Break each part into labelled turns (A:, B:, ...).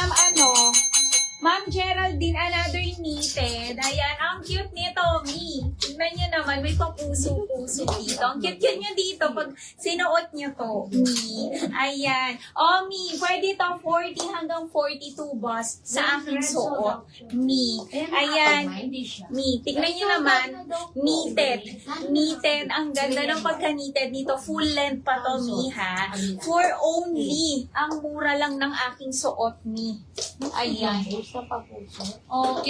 A: Ma'am, Ma'am Geraldine, another knitted. Ayan, ang cute nito, Mi. Tingnan nyo naman, may papuso-puso dito. Ang cute-cute nyo dito pag sinuot nyo to, Mi. Ayan. O, Mi, pwede to 40 hanggang 42 boss sa aking suot. Mi. Ayan. Mi, tingnan nyo naman, knitted. Knitted. Ang ganda ng pagka-knitted nito. Full length pa to, Mi, ha? For only, ang mura lang ng aking suot, Mi. Ayan. Oh,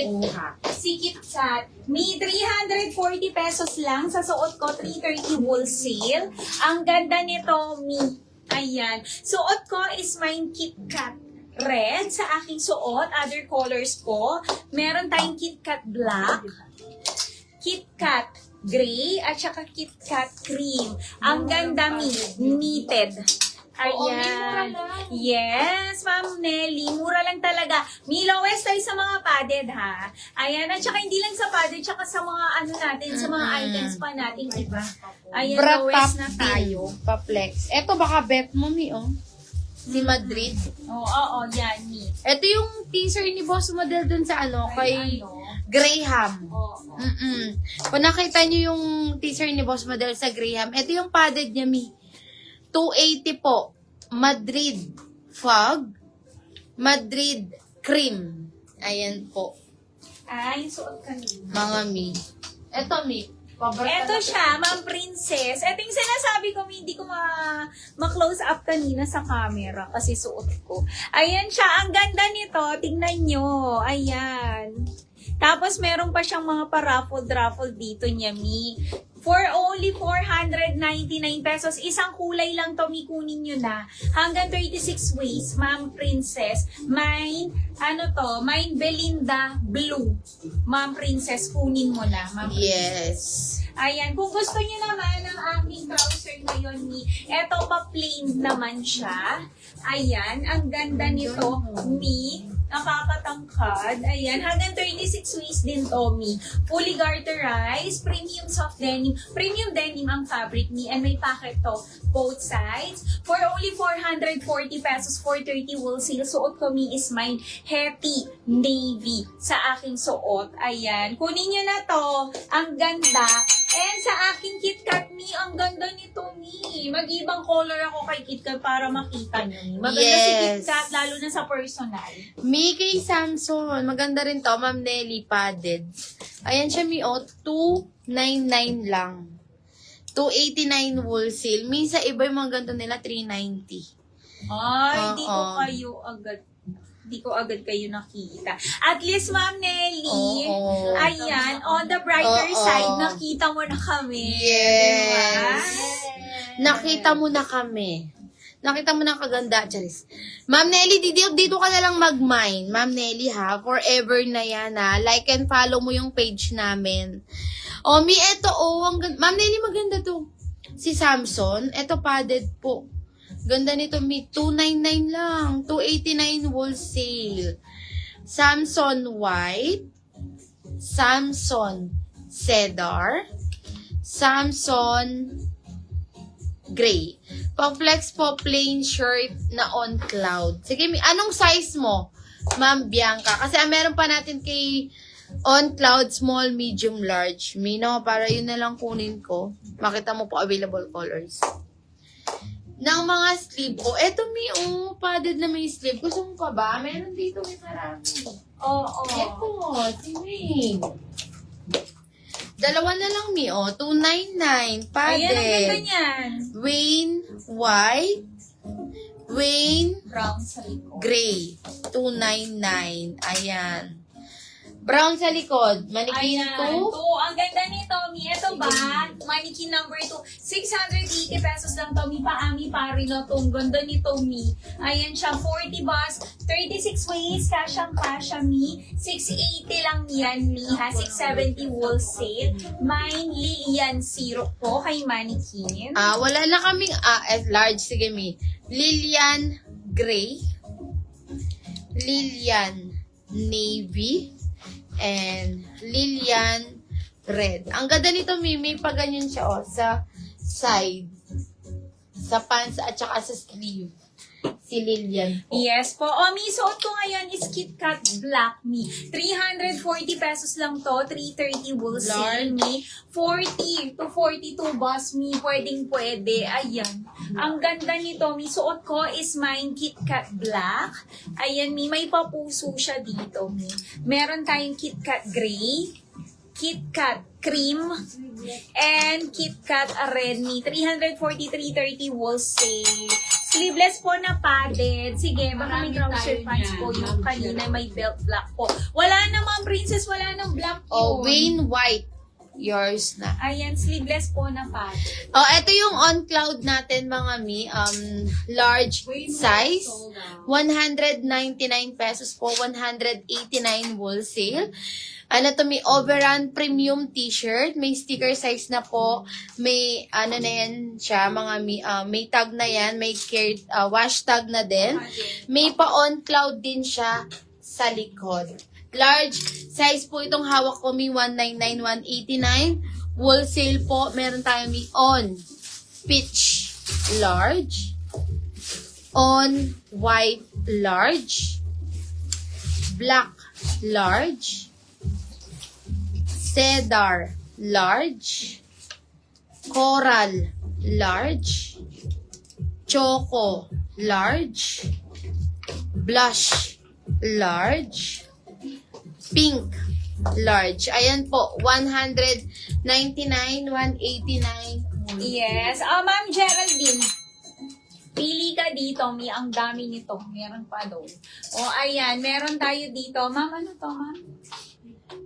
A: si KitKat. Mi, 340 pesos lang. Sa suot ko, 330 wholesale. Ang ganda nito, Mi. Ayan. Suot ko is mine KitKat red sa aking suot. Other colors ko. Meron tayong KitKat black, KitKat gray, at saka KitKat cream. Ang ganda, Mi. Knitted. Ayan. Yes, Ma'am Nelly. Mura lang talaga. Mi, lowest tayo sa mga padded, ha? Ayan. At saka hindi lang sa padded, tsaka sa mga ano natin, sa mga items pa natin, diba? Ayan, lowest na tayo.
B: Pa-flex. Eto baka bet mo, Mi, oh. Si Madrid.
A: Oo, yan, Mi.
B: Ito yung teaser ni Boss Model dun sa kay Graham.
A: Oo.
B: Kung nakita nyo yung teaser ni Boss Model sa Graham, ito yung padded niya, Mi. 280 po. Madrid fog. Madrid cream. Ayan po.
A: Ay, suot ka nito.
B: Mga Mi. Ito, Mi.
A: Ito siya, Ma'am Princess. Ito yung sinasabi ko, hindi ko ma-close up kanina sa camera kasi suot ko. Ayan siya, ang ganda nito. Tingnan nyo. Ayan. Tapos meron pa siyang mga pa-raffle dito niya, Mi. For only 499 pesos. Isang kulay lang to, Mi, kunin nyo na. Hanggang 36 waist, Ma'am Princess. Mine Belinda Blue. Ma'am Princess, kunin mo na, Ma'am
B: Yes.
A: Ayan, kung gusto niyo naman ng aking trouser ngayon, Mi, eto pa plain naman siya. Ayan, ang ganda nito, Mi. Nakakatangkad. Ayan, hanggang 36 waist din to, Mi. Fully garterized, premium soft denim. Premium denim ang fabric, Mi, and may packet to both sides. For only 440 pesos, 430 wholesale. Suot ko, Mi, is mine heavy navy sa aking suot. Ayan, kunin nyo na to. Ang ganda. And sa aking KitKat, Mi, ang ganda nito, Mi. Mag-ibang color ako kay KitKat para makita nyo, Mi. Maganda si KitKat, lalo na sa personal.
B: Mi kay Samson. Maganda rin to, Ma'am Nelly padded. Ayan siya, Mi, oh. 299 lang. 289 wholesale. Minsan iba yung mga ganito nila, 390.
A: Ay, Hindi ko agad kayo nakita. At least, Ma'am Nelly, ayan, on the brighter side, nakita mo na kami.
B: Yes.
A: Diba?
B: Nakita mo na kami. Nakita mo na kaganda, Charis. Ma'am Nelly, dito ka na lang mag-mine. Ma'am Nelly, ha? Forever na yan, ha? Like and follow mo yung page namin. O, Mi, eto, Ma'am Nelly, maganda to. Si Samson, eto padded po. Ganda nito, Mi. 299 lang. 289 wholesale. Samson white. Samson cedar. Samson gray. Pang-flex po, plain shirt na on cloud. Sige, Mi. Anong size mo, Ma'am Bianca? Kasi meron pa natin kay on cloud, small, medium, large. Mi, no? Para yun na lang kunin ko. Makita mo po available colors. Ng mga sleeve. Eto, Mi, padded na may sleeve. Gusto mo pa ba? Meron dito, may marami.
A: Oo.
B: Eto, si Wayne. Dalawa na lang, Mi, 299. Padded.
A: Ayan, ang ganda niyan.
B: Wayne white. Wayne
A: Brown sa likod.
B: gray. 299. Ayan. Brown sa likod. Mannequin
A: Ayan.
B: 2.
A: Ang ganda nito, Mi. Ito ba? Mannequin number 2. 680 pesos lang to, Mi. Paami pari na to. Ang ganda nito, Mi. Ayan siya. 40 bus. 36 waist. Kasyang-kasya, Mi. 680 lang yan, Mi. Ha? 670 wholesale. Mine Lilian syrup po kay Mannequin.
B: Wala na kaming large. Sige, Mi. Lilian gray. Lilian navy. And Lilian red. Ang ganda nito, Mimi, pag ganyan siya, sa side. Sa pants at saka sa sleeve. Si Lilian po.
A: Yes po. O, Mi, suot ko ngayon is KitKat Black, Mi. 340 pesos lang to. 330 wool sale, Mi. 40 to 42 boss, Mi. Pwede. Ayan. Ang ganda nito, Mi. Suot ko is mine KitKat Black. Ayan, Mi. May papuso siya dito, Mi. Meron tayong KitKat Gray, KitKat Cream, and KitKat Red, Mi. 340, 330 wool sale. Sleeveless po na padded. Sige, baka may trouser pants po yung kanina. May belt black po. Wala naman, princess. Wala nang black yun.
B: Oh, Wayne White. Yours na.
A: Ayan, sleeveless po na padded.
B: Oh, ito yung on cloud natin mga mi. Large size. 199 pesos po. 189 wholesale. Ano to, may overrun premium t-shirt. May sticker size na po. May ano na yan siya mga mi. May tag na yan. May care, wash tag na din. May pa on cloud din siya sa likod. Large size po itong hawak ko, mi 199, 189. Wholesale po, meron tayo mi on peach large, on white large, black large, cedar large, coral large, choco large, blush large, pink large. Ayan po, 199, 189.
A: Yes. Ma'am Geraldine. Pili ka dito, Mi. Ang dami nito. Meron pa doon. Ayan. Meron tayo dito. Ma'am, ano to, ma'am?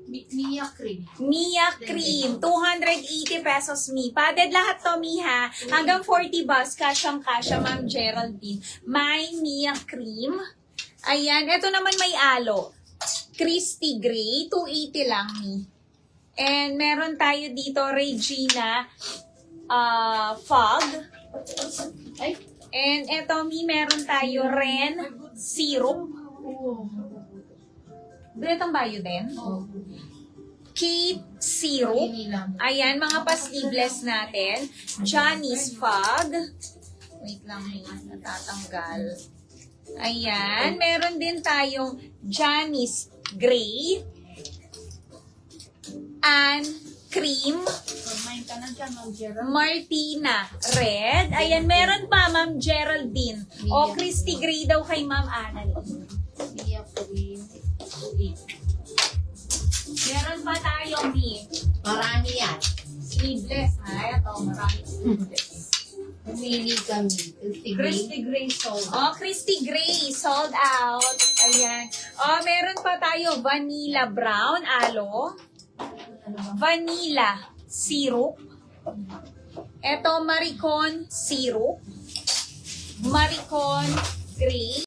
B: Mia cream.
A: Mia Cream. 280 pesos, Mi. Padded lahat to, Mi, ha? Hanggang 40 bus. Kasyang-kasya, Ma'am Geraldine. May Mia Cream. Ayan. Ito naman may alo. Christy Gray, 280 lang, Mi. And meron tayo dito, Regina Fog.
B: Ay,
A: And eto, Mi, meron tayo Ren Syrup. Bretang bayo din. Kate Syrup. Ayan, mga pa-sleeveless natin. Johnny's Fog. Wait lang, Mi. Natatanggal. Ayan. Meron din tayong Johnny's Gray and Cream. Martina Red. Ayan, meron pa, Ma'am Geraldine. O, Christy Gray daw kay Ma'am Annalyn.
B: Mia cream.
A: Meron pa tayo, Mi.
B: Marami yan.
A: Sleeveless, ha? Ito, marami sleeveless.
B: Pumili kami.
A: Christy Gray sold. Christy Gray sold out. Ayan. Meron pa tayo vanilla brown alo. Vanilla syrup. Ito Maricon syrup. Maricon gray.